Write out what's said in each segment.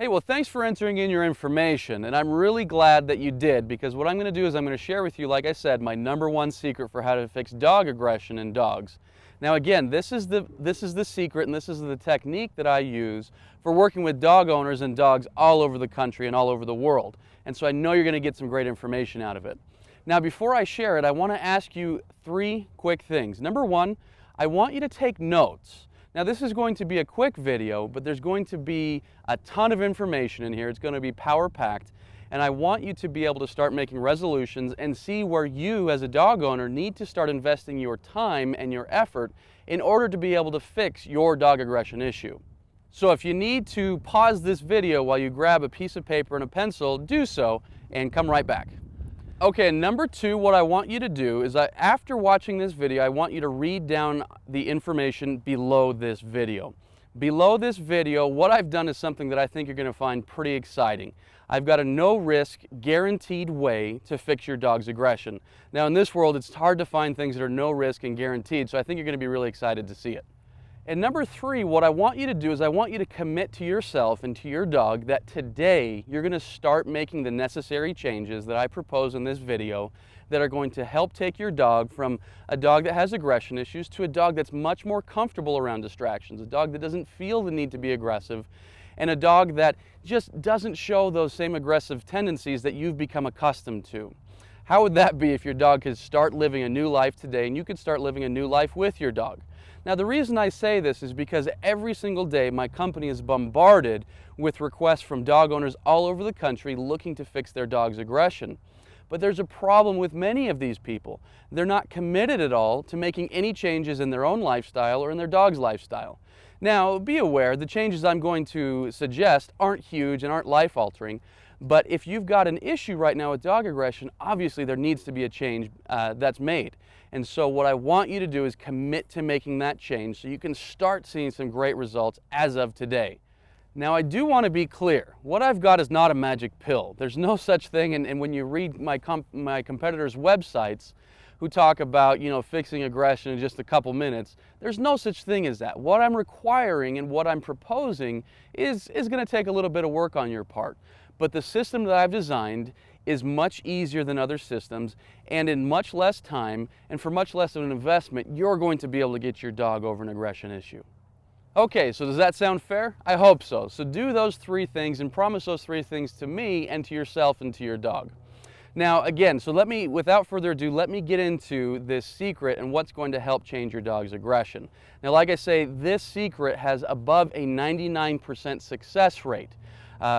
Hey, well, thanks for entering in your information, and I'm really glad that you did, because what I'm going to do is I'm going to share with you, like I said, my #1 secret for how to fix dog aggression in dogs. Now again, this is the secret, and this is the technique that I use for working with dog owners and dogs all over the country and all over the world. And so I know you're going to get some great information out of it. Now before I share it, I want to ask you 3 quick things. #1, I want you to take notes. Now this is going to be a quick video, but there's going to be a ton of information in here. It's going to be power-packed, and I want you to be able to start making resolutions and see where you as a dog owner need to start investing your time and your effort in order to be able to fix your dog aggression issue. So if you need to pause this video while you grab a piece of paper and a pencil, do so and come right back. Okay, #2, what I want you to do is after watching this video, I want you to read down the information below this video. Below this video, what I've done is something that I think you're going to find pretty exciting. I've got a no-risk, guaranteed way to fix your dog's aggression. Now in this world, it's hard to find things that are no risk and guaranteed, so I think you're going to be really excited to see it. And #3, what I want you to do is I want you to commit to yourself and to your dog that today you're going to start making the necessary changes that I propose in this video that are going to help take your dog from a dog that has aggression issues to a dog that's much more comfortable around distractions, a dog that doesn't feel the need to be aggressive, and a dog that just doesn't show those same aggressive tendencies that you've become accustomed to. How would that be if your dog could start living a new life today and you could start living a new life with your dog? Now the reason I say this is because every single day my company is bombarded with requests from dog owners all over the country looking to fix their dog's aggression. But there's a problem with many of these people. They're not committed at all to making any changes in their own lifestyle or in their dog's lifestyle. Now be aware, the changes I'm going to suggest aren't huge and aren't life-altering, but if you've got an issue right now with dog aggression, obviously there needs to be a change that's made. And so what I want you to do is commit to making that change so you can start seeing some great results as of today. Now I do want to be clear, what I've got is not a magic pill. There's no such thing, and when you read my competitors' websites who talk about, fixing aggression in just a couple minutes, there's no such thing as that. What I'm requiring and what I'm proposing is going to take a little bit of work on your part. But the system that I've designed is much easier than other systems, and in much less time and for much less of an investment, you're going to be able to get your dog over an aggression issue. Okay, so does that sound fair? I hope so. So do those 3 things and promise those 3 things to me and to yourself and to your dog. Now again, so without further ado, let me get into this secret and what's going to help change your dog's aggression. Now like I say, this secret has above a 99% success rate.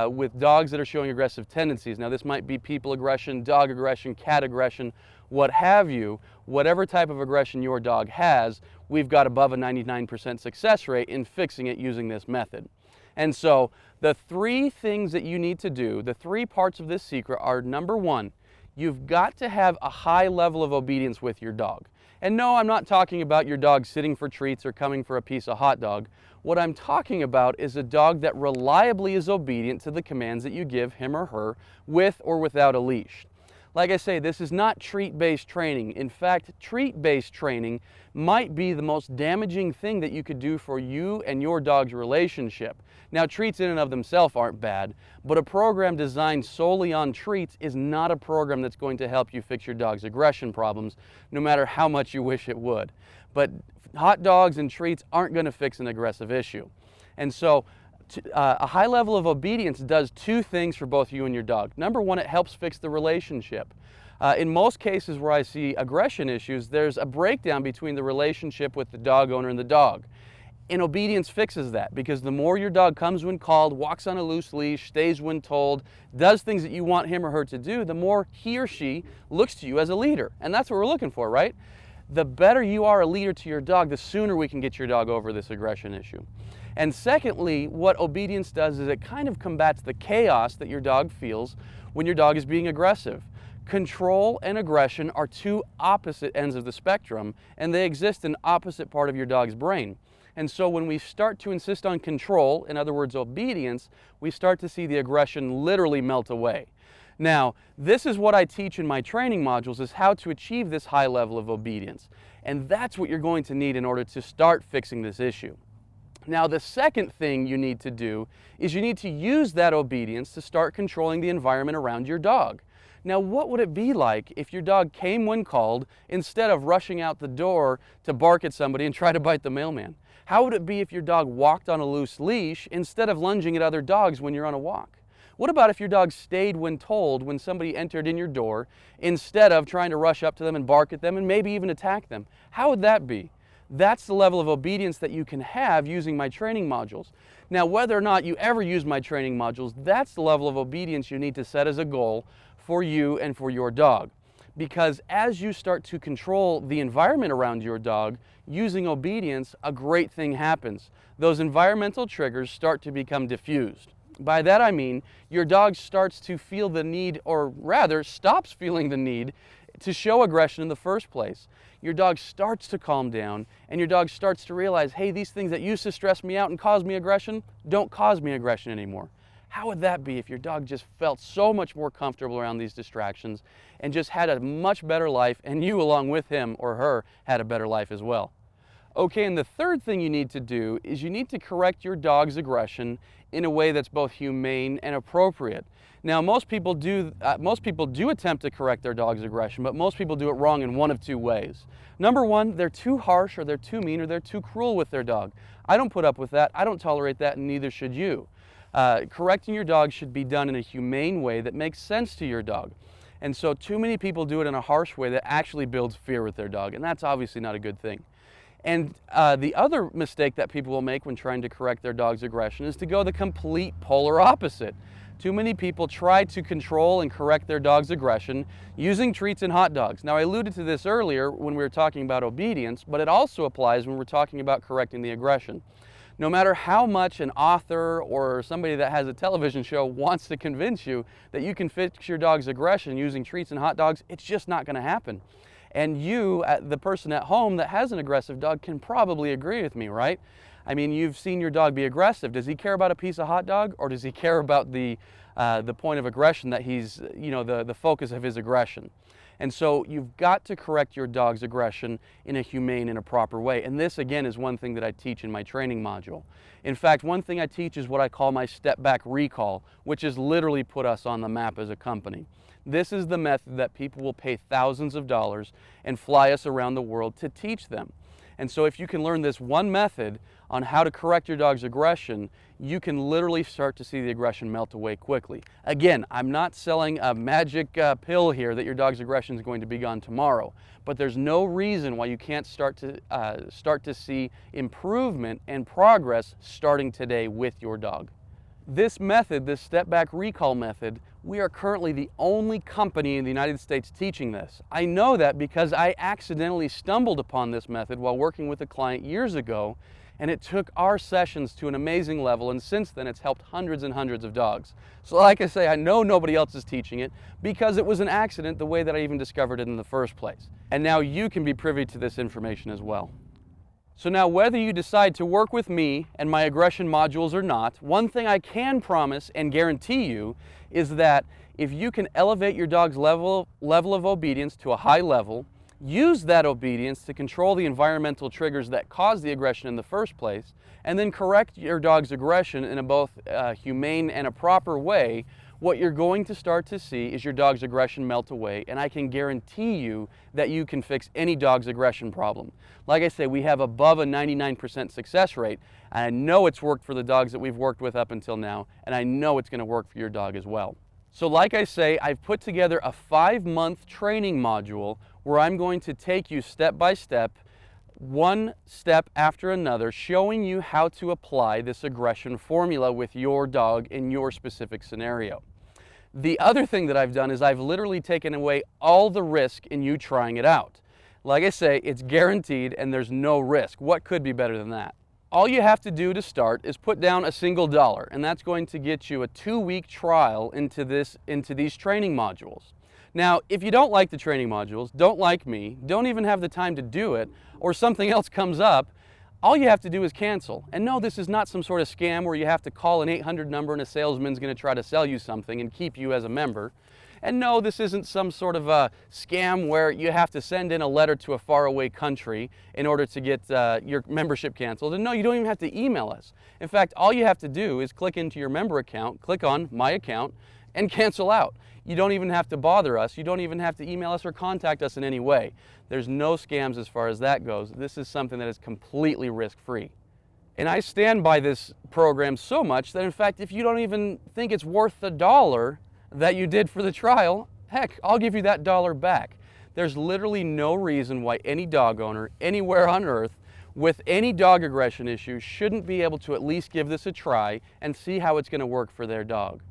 With dogs that are showing aggressive tendencies. Now this might be people aggression, dog aggression, cat aggression, what have you. Whatever type of aggression your dog has, we've got above a 99% success rate in fixing it using this method. And so the 3 things that you need to do, the 3 parts of this secret are #1, you've got to have a high level of obedience with your dog. And no, I'm not talking about your dog sitting for treats or coming for a piece of hot dog. What I'm talking about is a dog that reliably is obedient to the commands that you give him or her with or without a leash. Like I say, this is not treat-based training. In fact, treat-based training might be the most damaging thing that you could do for you and your dog's relationship. Now, treats in and of themselves aren't bad, but a program designed solely on treats is not a program that's going to help you fix your dog's aggression problems, no matter how much you wish it would. But hot dogs and treats aren't going to fix an aggressive issue. And so a high level of obedience does 2 things for both you and your dog. #1, it helps fix the relationship. In most cases where I see aggression issues, there's a breakdown between the relationship with the dog owner and the dog. And obedience fixes that, because the more your dog comes when called, walks on a loose leash, stays when told, does things that you want him or her to do, the more he or she looks to you as a leader. And that's what we're looking for, right? The better you are a leader to your dog, the sooner we can get your dog over this aggression issue. And secondly, what obedience does is it kind of combats the chaos that your dog feels when your dog is being aggressive. Control and aggression are 2 opposite ends of the spectrum, and they exist in opposite part of your dog's brain. And so when we start to insist on control, in other words, obedience, we start to see the aggression literally melt away. Now, this is what I teach in my training modules, is how to achieve this high level of obedience. And that's what you're going to need in order to start fixing this issue. Now, the second thing you need to do is you need to use that obedience to start controlling the environment around your dog. Now, what would it be like if your dog came when called instead of rushing out the door to bark at somebody and try to bite the mailman? How would it be if your dog walked on a loose leash instead of lunging at other dogs when you're on a walk? What about if your dog stayed when told when somebody entered in your door instead of trying to rush up to them and bark at them and maybe even attack them? How would that be? That's the level of obedience that you can have using my training modules. Now, whether or not you ever use my training modules, that's the level of obedience you need to set as a goal for you and for your dog. Because as you start to control the environment around your dog using obedience, a great thing happens. Those environmental triggers start to become diffused. By that I mean your dog starts to feel the need, or rather stops feeling the need, to show aggression in the first place. Your dog starts to calm down, and your dog starts to realize, hey, these things that used to stress me out and cause me aggression don't cause me aggression anymore. How would that be if your dog just felt so much more comfortable around these distractions and just had a much better life, and you along with him or her had a better life as well? Okay, and the third thing you need to do is you need to correct your dog's aggression in a way that's both humane and appropriate. Now, most people do attempt to correct their dog's aggression, but most people do it wrong in one of two ways. Number one, they're too harsh, or they're too mean, or they're too cruel with their dog. I don't put up with that. I don't tolerate that, and neither should you. Correcting your dog should be done in a humane way that makes sense to your dog. And so too many people do it in a harsh way that actually builds fear with their dog, and that's obviously not a good thing. And the other mistake that people will make when trying to correct their dog's aggression is to go the complete polar opposite. Too many people try to control and correct their dog's aggression using treats and hot dogs. Now, I alluded to this earlier when we were talking about obedience, but it also applies when we're talking about correcting the aggression. No matter how much an author or somebody that has a television show wants to convince you that you can fix your dog's aggression using treats and hot dogs, it's just not going to happen. And you, the person at home that has an aggressive dog, can probably agree with me, right? I mean, you've seen your dog be aggressive. Does he care about a piece of hot dog, or does he care about the point of aggression that he's, the focus of his aggression? And so you've got to correct your dog's aggression in a humane and a proper way. And this, again, is one thing that I teach in my training module. In fact, one thing I teach is what I call my step-back recall, which has literally put us on the map as a company. This is the method that people will pay thousands of dollars and fly us around the world to teach them. And so if you can learn this one method on how to correct your dog's aggression, you can literally start to see the aggression melt away quickly. Again, I'm not selling a magic pill here that your dog's aggression is going to be gone tomorrow, but there's no reason why you can't start to see improvement and progress starting today with your dog. This method, this step-back recall method, we are currently the only company in the United States teaching this. I know that because I accidentally stumbled upon this method while working with a client years ago, and it took our sessions to an amazing level, and since then it's helped hundreds and hundreds of dogs. So like I say, I know nobody else is teaching it because it was an accident the way that I even discovered it in the first place. And now you can be privy to this information as well. So now, whether you decide to work with me and my aggression modules or not, one thing I can promise and guarantee you is that if you can elevate your dog's level of obedience to a high level, use that obedience to control the environmental triggers that cause the aggression in the first place, and then correct your dog's aggression in a both humane and a proper way, what you're going to start to see is your dog's aggression melt away, and I can guarantee you that you can fix any dog's aggression problem. Like I say, we have above a 99% success rate, and I know it's worked for the dogs that we've worked with up until now, and I know it's going to work for your dog as well. So like I say, I've put together a 5-month training module where I'm going to take you step by step, one step after another, showing you how to apply this aggression formula with your dog in your specific scenario. The other thing that I've done is I've literally taken away all the risk in you trying it out. Like I say, it's guaranteed and there's no risk. What could be better than that? All you have to do to start is put down a single dollar, and that's going to get you a 2-week trial into these training modules. Now, if you don't like the training modules, don't like me, don't even have the time to do it, or something else comes up, all you have to do is cancel. And no, this is not some sort of scam where you have to call an 800 number and a salesman's going to try to sell you something and keep you as a member. And no, this isn't some sort of a scam where you have to send in a letter to a faraway country in order to get your membership canceled. And no, you don't even have to email us. In fact, all you have to do is click into your member account, click on My Account, and cancel out. You don't even have to bother us. You don't even have to email us or contact us in any way. There's no scams as far as that goes. This is something that is completely risk-free. And I stand by this program so much that, in fact, if you don't even think it's worth the $1 that you did for the trial, heck, I'll give you that $1 back. There's literally no reason why any dog owner anywhere on earth with any dog aggression issue shouldn't be able to at least give this a try and see how it's going to work for their dog.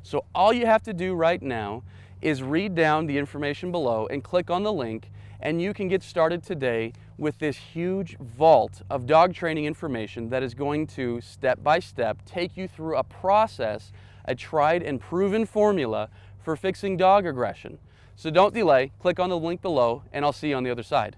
So all you have to do right now is read down the information below and click on the link, and you can get started today with this huge vault of dog training information that is going to, step by step, take you through a process, a tried and proven formula for fixing dog aggression. So don't delay, click on the link below, and I'll see you on the other side.